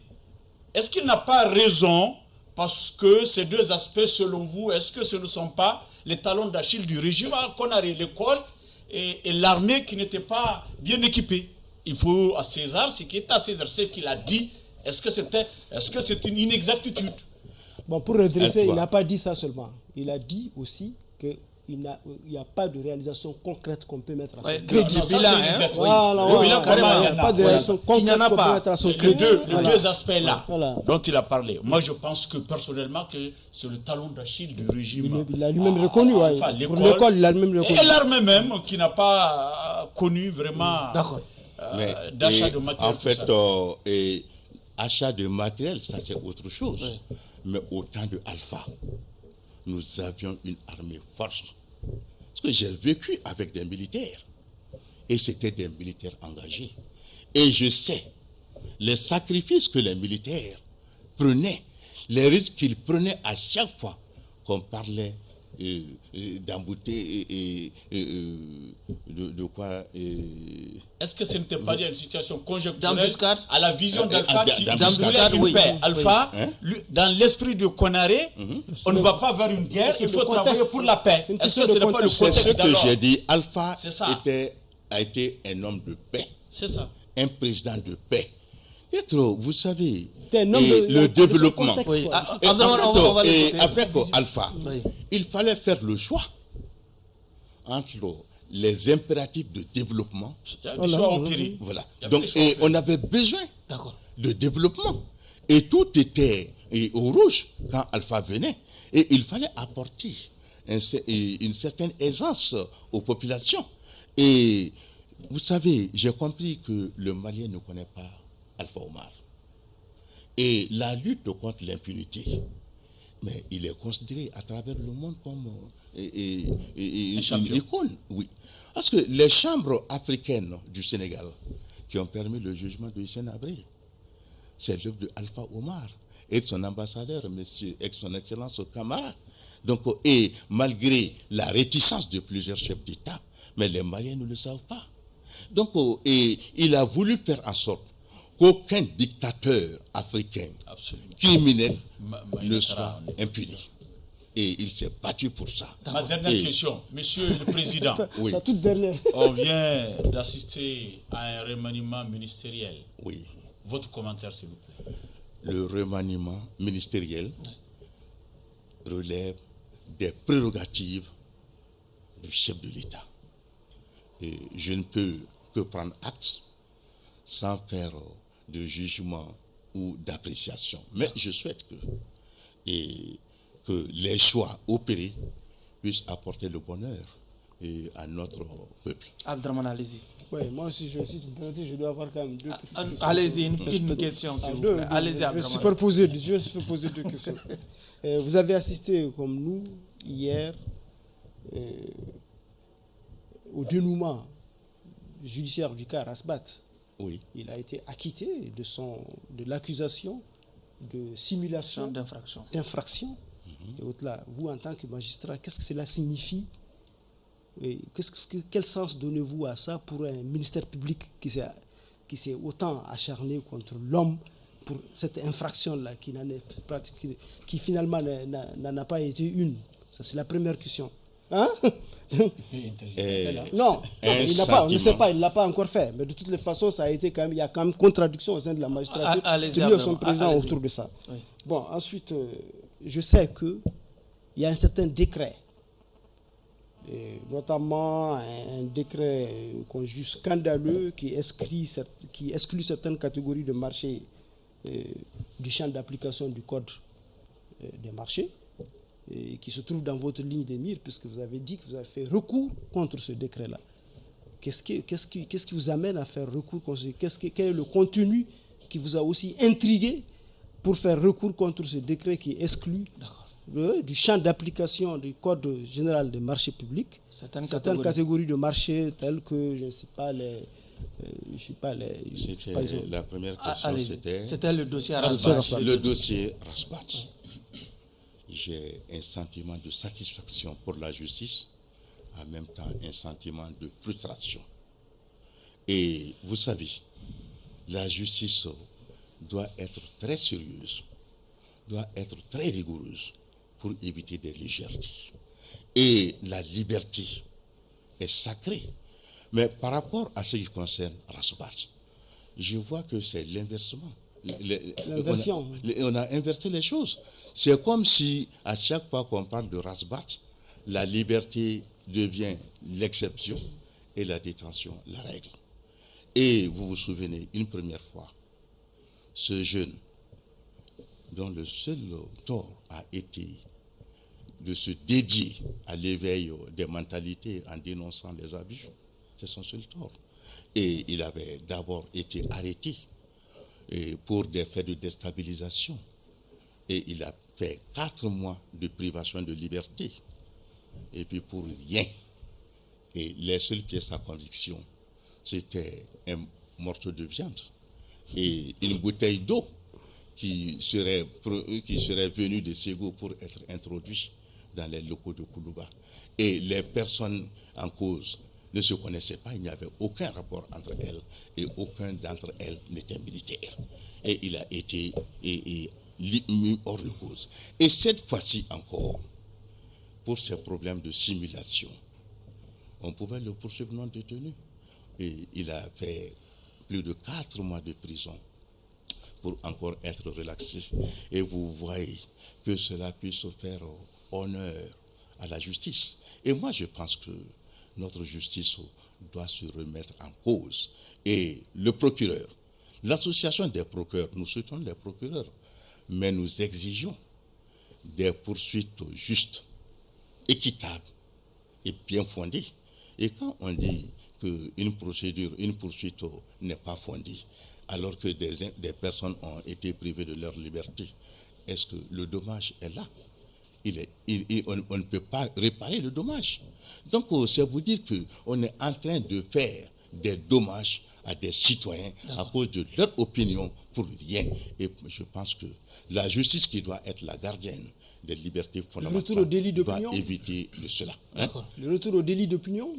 Est-ce qu'il n'a pas raison? Parce que ces deux aspects, selon vous, est-ce que ce ne sont pas les talons d'Achille du régime Konaré, l'école et l'armée qui n'était pas bien équipée? Il faut à César ce qui est à César, ce qu'il a dit. Est-ce que c'est une inexactitude? Bon, pour redresser, il n'a pas dit ça seulement. Il a dit aussi qu'il n'y a pas de réalisation concrète qu'on peut mettre à son crédit. Il n'y a pas de réalisation concrète qu'on peut mettre à son crédit. Les deux aspects-là dont il a parlé. Moi, je pense que personnellement, que c'est le talon d'Achille du régime. Il a lui-même reconnu. Pour l'école, il a lui-même reconnu. Et l'armée même, qui n'a pas connu vraiment d'achat de matériel. En fait, achat de matériel, ça c'est autre chose. Oui. Mais au temps de Alpha, nous avions une armée forte. Parce que j'ai vécu avec des militaires. Et c'était des militaires engagés. Et je sais les sacrifices que les militaires prenaient, les risques qu'ils prenaient à chaque fois qu'on parlait d'embouter de quoi. Est-ce que ce n'était pas une situation conjoncturelle à la vision d'Alpha qui voulait une paix? Alpha, dans l'esprit de Konaré, on ne va pas vers une guerre, il faut travailler pour la paix. Est-ce que ce n'est pas le contexte? C'est ce que j'ai dit. Alpha a été un homme de paix. C'est ça. un président de paix. Vous savez, le développement. Oui. Avec Alpha, Oui. il fallait faire le choix entre les impératifs de développement. Il y a des choix opérés. Voilà. Il y avait Donc, des choix opérés. on avait besoin D'accord. de développement. Et tout était au rouge quand Alpha venait. Et il fallait apporter une certaine aisance aux populations. Et vous savez, j'ai compris que le Malien ne connaît pas Alpha Omar. Et la lutte contre l'impunité, mais il est considéré à travers le monde comme une icône. Oui. Parce que les chambres africaines du Sénégal qui ont permis le jugement de Hissène Habré, c'est l'œuvre de Alpha Omar et de son ambassadeur, monsieur, avec son excellence Camara. Donc, et malgré la réticence de plusieurs chefs d'État, mais les Maliens ne le savent pas. Donc, et il a voulu faire en sorte qu'aucun dictateur africain criminel ne soit impuni. Et il s'est battu pour ça. Ma dernière question, monsieur le président. Oui. La toute dernière. On vient d'assister à un remaniement ministériel. Oui. Votre commentaire, s'il vous plaît. Le remaniement ministériel relève des prérogatives du chef de l'État. Et je ne peux que prendre acte sans faire de jugement ou d'appréciation. Mais je souhaite que les choix opérés puissent apporter le bonheur à notre peuple. Abdraman, allez-y. Oui, moi aussi, je dois avoir quand même deux petites questions. Allez-y, une question, s'il vous plaît. Allez-y, je vais superposer deux questions. Vous avez assisté, comme nous, hier, au dénouement judiciaire du cas Rasbat. Oui. Il a été acquitté de l'accusation de simulation d'infraction. Et au-delà, vous, en tant que magistrat, qu'est-ce que cela signifie? Et quel sens donnez-vous à ça pour un ministère public qui s'est autant acharné contre l'homme pour cette infraction-là qui finalement n'en a pas été une? Ça, c'est la première question. Hein? Non, on ne sait pas, il ne l'a pas encore fait. Mais de toutes les façons, il y a quand même contradiction au sein de la magistrature, de lui et son président autour de ça. Oui. Bon, ensuite, je sais qu'il y a un certain décret, notamment un décret qu'on juge scandaleux qui exclut certaines catégories de marchés du champ d'application du code des marchés, et qui se trouve dans votre ligne de mire, puisque vous avez dit que vous avez fait recours contre ce décret-là. Qu'est-ce qui vous amène à faire recours contre quel est le contenu qui vous a aussi intrigué pour faire recours contre ce décret qui exclut du champ d'application du Code général des marchés publics certaines catégories de marchés telles que, je ne sais pas, la première question, c'était le dossier Rasbat. Le dossier Rasbat. J'ai un sentiment de satisfaction pour la justice, en même temps un sentiment de frustration. Et vous savez, la justice doit être très sérieuse, doit être très rigoureuse pour éviter des légèretés. Et la liberté est sacrée. Mais par rapport à ce qui concerne Rasbat, je vois que c'est l'inversement. On a inversé les choses. C'est comme si à chaque fois qu'on parle de Rasbat, la liberté devient l'exception et la détention la règle. Et vous vous souvenez, une première fois, ce jeune dont le seul tort a été de se dédier à l'éveil des mentalités en dénonçant les abus, c'est son seul tort. Et il avait d'abord été arrêté pour des faits de déstabilisation. Et il a fait 4 mois de privation de liberté. Et puis pour rien. Et les seules pièces à conviction, c'était un morceau de viande et une bouteille d'eau qui serait venue de Ségou pour être introduite dans les locaux de Koulouba. Et les personnes en cause ne se connaissaient pas, il n'y avait aucun rapport entre elles et aucun d'entre elles n'était militaire. Et il a été mis hors de cause. Et cette fois-ci encore, pour ces problèmes de simulation, on pouvait le poursuivre non détenu. Et il a fait plus de 4 mois de prison pour encore être relaxé. Et vous voyez que cela puisse faire honneur à la justice. Et moi, je pense que notre justice doit se remettre en cause. Et le procureur, l'association des procureurs, nous souhaitons les procureurs, mais nous exigeons des poursuites justes, équitables et bien fondées. Et quand on dit qu'une procédure, une poursuite n'est pas fondée, alors que des personnes ont été privées de leur liberté, est-ce que le dommage est là? On ne peut pas réparer le dommage. Donc, c'est vous dire qu'on est en train de faire des dommages à des citoyens à cause de leur opinion pour rien. Et je pense que la justice, qui doit être la gardienne des libertés fondamentales, doit éviter de cela. D'accord. Le retour au délit d'opinion,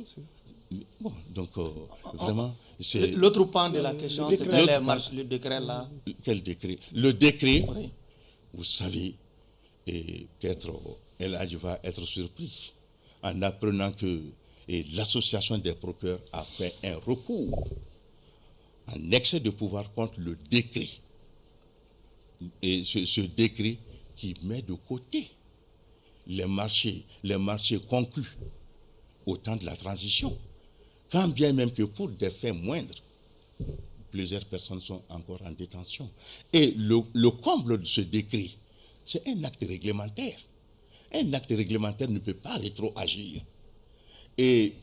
bon, donc, vraiment, c'est... L'autre pan de la question, c'est le décret là. Quel décret? Le décret, oui. Vous savez, et peut-être El Hadji va être surpris en apprenant que l'association des procureurs a fait un recours en excès de pouvoir contre le décret. Et ce décret qui met de côté les marchés conclus au temps de la transition. Quand bien même que pour des faits moindres, plusieurs personnes sont encore en détention. Et le comble de ce décret, c'est un acte réglementaire. Un acte réglementaire ne peut pas rétroagir. Et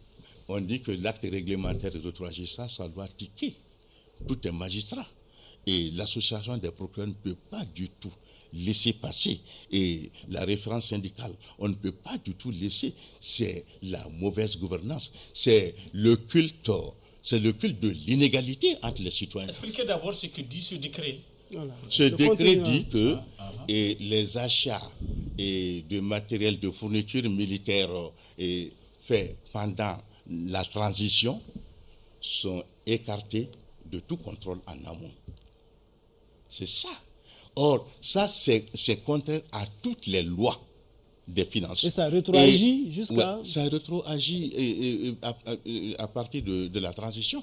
on dit que l'acte réglementaire de rétroagir, ça doit tiquer tout un magistrat. Et l'association des procureurs ne peut pas du tout laisser passer. Et la référence syndicale, on ne peut pas du tout laisser. C'est la mauvaise gouvernance. C'est le culte de l'inégalité entre les citoyens. Expliquez d'abord ce que dit ce décret. Voilà. Ce décret dit que les achats de matériel de fourniture militaire faits pendant la transition sont écartés de tout contrôle en amont. C'est ça. Or, ça, c'est contraire à toutes les lois des finances. Et ça rétroagit jusqu'à... Ouais, ça rétroagit à partir de la transition.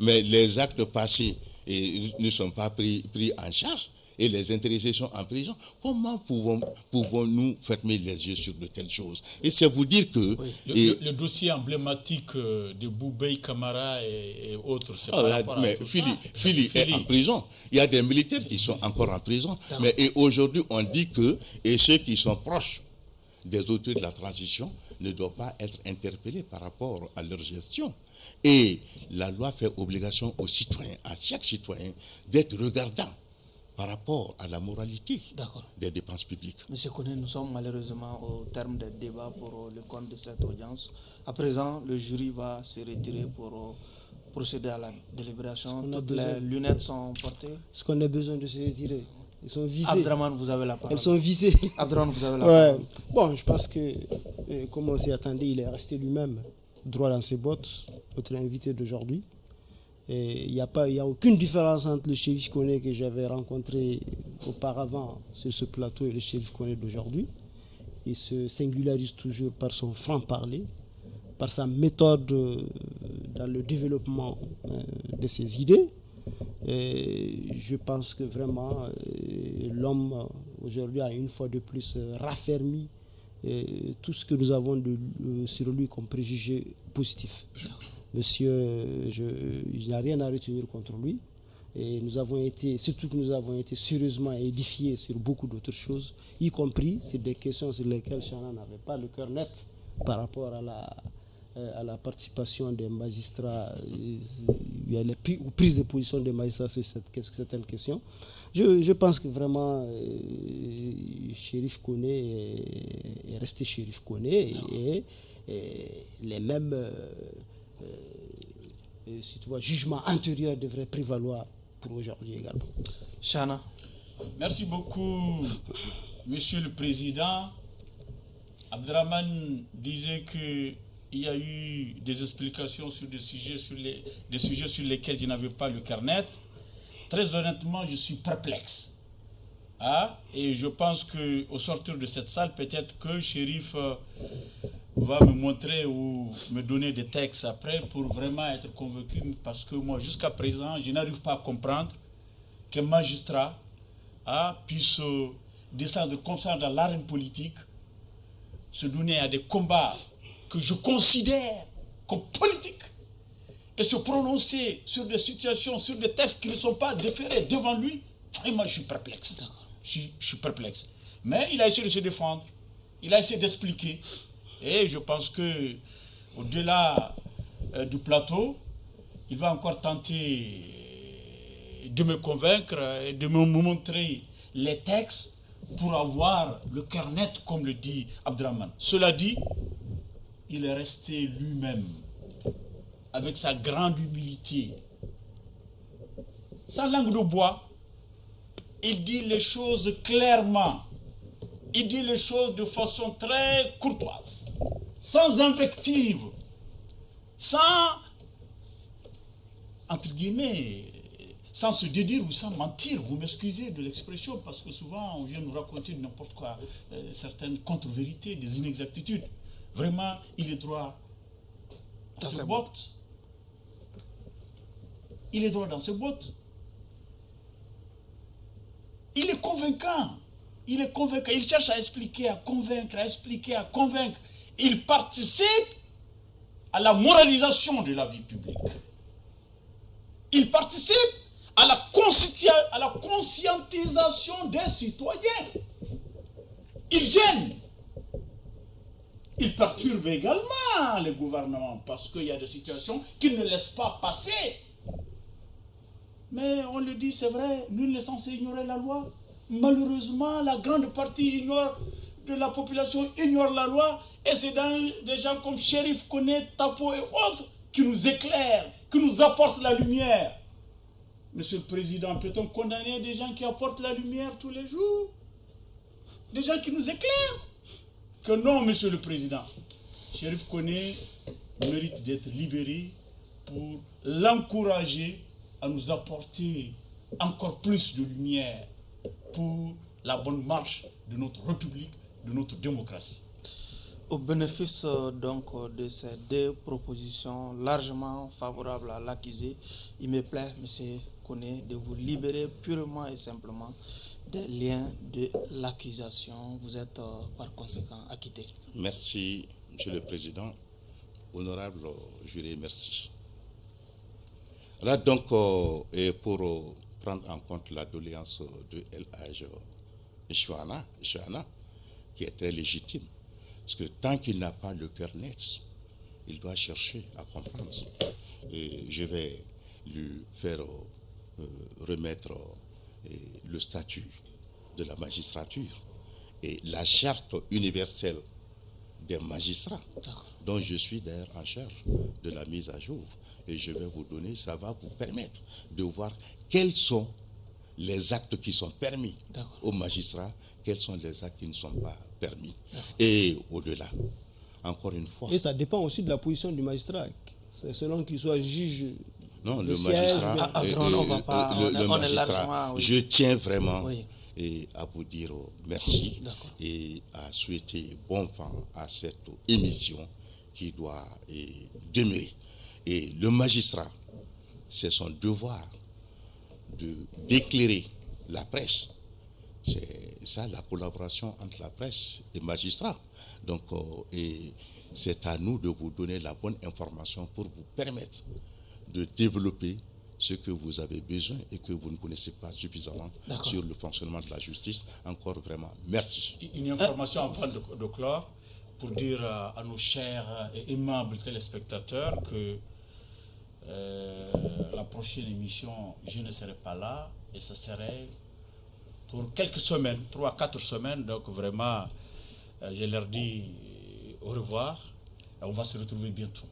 Mais les actes passés ne sont pas pris en charge et les intéressés sont en prison. Comment pouvons-nous fermer les yeux sur de telles choses? Et c'est vous dire que... Oui. Le dossier emblématique de Boubei Camara et autres, c'est pas rapport mais Fili est en prison. Il y a des militaires qui sont encore en prison. Mais aujourd'hui, on dit que ceux qui sont proches des auteurs de la transition ne doivent pas être interpellés par rapport à leur gestion. Et la loi fait obligation aux citoyens, à chaque citoyen, d'être regardant par rapport à la moralité des dépenses publiques. Monsieur Koné, nous sommes malheureusement au terme des débats pour le compte de cette audience. À présent, le jury va se retirer pour procéder à la délibération. Toutes les lunettes sont portées. Est-ce qu'on a besoin de se retirer? Ils sont visés. Abdraman, vous avez la parole. Elles sont visées. Abdraman, vous avez la parole. Bon, je pense que, comme on s'y attendait, il est resté lui-même droit dans ses bottes, notre invité d'aujourd'hui. Il n'y a aucune différence entre le shérif Koné que j'avais rencontré auparavant sur ce plateau et le shérif Koné d'aujourd'hui. Il se singularise toujours par son franc-parler, par sa méthode dans le développement de ses idées. Je pense que vraiment l'homme aujourd'hui a une fois de plus raffermi tout ce que nous avons sur lui comme préjugé positif. Monsieur, il n'y a rien à retenir contre lui. Et surtout que nous avons été sérieusement édifiés sur beaucoup d'autres choses, y compris sur des questions sur lesquelles Chana n'avait pas le cœur net par rapport à la participation des magistrats, aux prises de position des magistrats sur certaines questions. Je pense que vraiment, Chérif Koné est resté Chérif Koné et les mêmes si tu vois, jugements antérieurs devraient prévaloir pour aujourd'hui également. Chana. Merci beaucoup, Monsieur le Président. Abdraman disait qu'il y a eu des explications sur des sujets sur lesquels je n'avais pas le cœur net. Très honnêtement, je suis perplexe. Et je pense qu'au sortir de cette salle, peut-être que Chérif va me montrer ou me donner des textes après pour vraiment être convaincu, parce que moi, jusqu'à présent, je n'arrive pas à comprendre qu'un magistrat puisse descendre comme ça dans l'arène politique, se donner à des combats que je considère comme politiques, et se prononcer sur des situations, sur des textes qui ne sont pas déférés devant lui. Vraiment, je suis perplexe. Je suis perplexe. Mais il a essayé de se défendre, il a essayé d'expliquer. Et je pense que au-delà du plateau, il va encore tenter de me convaincre et de me montrer les textes pour avoir le cœur net, comme le dit Abdrahmane. Cela dit, il est resté lui-même, avec sa grande humilité. Sa langue de bois, il dit les choses clairement. Il dit les choses de façon très courtoise, sans invective, sans, entre guillemets, sans se dédire ou sans mentir. Vous m'excusez de l'expression, parce que souvent on vient nous raconter n'importe quoi, certaines contre-vérités, des inexactitudes. Vraiment, il est droit dans ses bottes. Il est droit dans ses bottes. Il est convaincant. Il est convaincant. Il cherche à expliquer, à convaincre, à expliquer, à convaincre. Il participe à la moralisation de la vie publique. Il participe à la conscientisation des citoyens. Il gêne. Il perturbe également les gouvernements, parce qu'il y a des situations qu'il ne laisse pas passer. Mais on le dit, c'est vrai, nul n'est censé ignorer la loi. Malheureusement, la grande partie de la population ignore la loi, et c'est des gens comme Chérif Koné, Tapo et autres qui nous éclairent, qui nous apportent la lumière. Monsieur le Président, peut-on condamner des gens qui apportent la lumière tous les jours? Des gens qui nous éclairent? Que non, Monsieur le Président. Chérif Koné mérite d'être libéré pour l'encourager à nous apporter encore plus de lumière pour la bonne marche de notre République, de notre démocratie. Au bénéfice donc de ces deux propositions largement favorables à l'accusé, il me plaît, M. Koné, de vous libérer purement et simplement des liens de l'accusation. Vous êtes par conséquent acquitté. Merci, M. le Président. Honorable juré, merci. Là donc, et pour prendre en compte la doléance de El Hadj Chouana, qui est très légitime, parce que tant qu'il n'a pas le cœur net, il doit chercher à comprendre. Et je vais lui faire remettre le statut de la magistrature et la charte universelle des magistrats, dont je suis d'ailleurs en charge de la mise à jour. Et je vais vous donner, ça va vous permettre de voir quels sont les actes qui sont permis aux magistrats, quels sont les actes qui ne sont pas permis. Et au-delà, encore une fois... Et ça dépend aussi de la position du magistrat. C'est selon qu'il soit juge... Non, le magistrat, je tiens vraiment à vous dire merci et à souhaiter bon vent à cette émission qui doit demeurer. Et le magistrat, c'est son devoir d'éclairer la presse. C'est ça la collaboration entre la presse et le magistrat. Donc, et c'est à nous de vous donner la bonne information pour vous permettre de développer ce que vous avez besoin et que vous ne connaissez pas suffisamment sur le fonctionnement de la justice. Encore vraiment, merci. Une information avant de clore, pour dire à nos chers et aimables téléspectateurs que la prochaine émission, je ne serai pas là, et ce serait pour quelques semaines, 3 à 4 semaines. Donc vraiment, je leur dis au revoir, et on va se retrouver bientôt.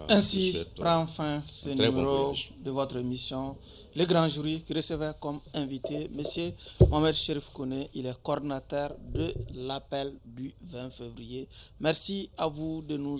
Ainsi prend fin ce numéro de votre émission Le Grand Jury, qui recevait comme invité M. Mohamed Chérif Koné. Il est coordinateur de l'appel du 20 février. Merci à vous de nous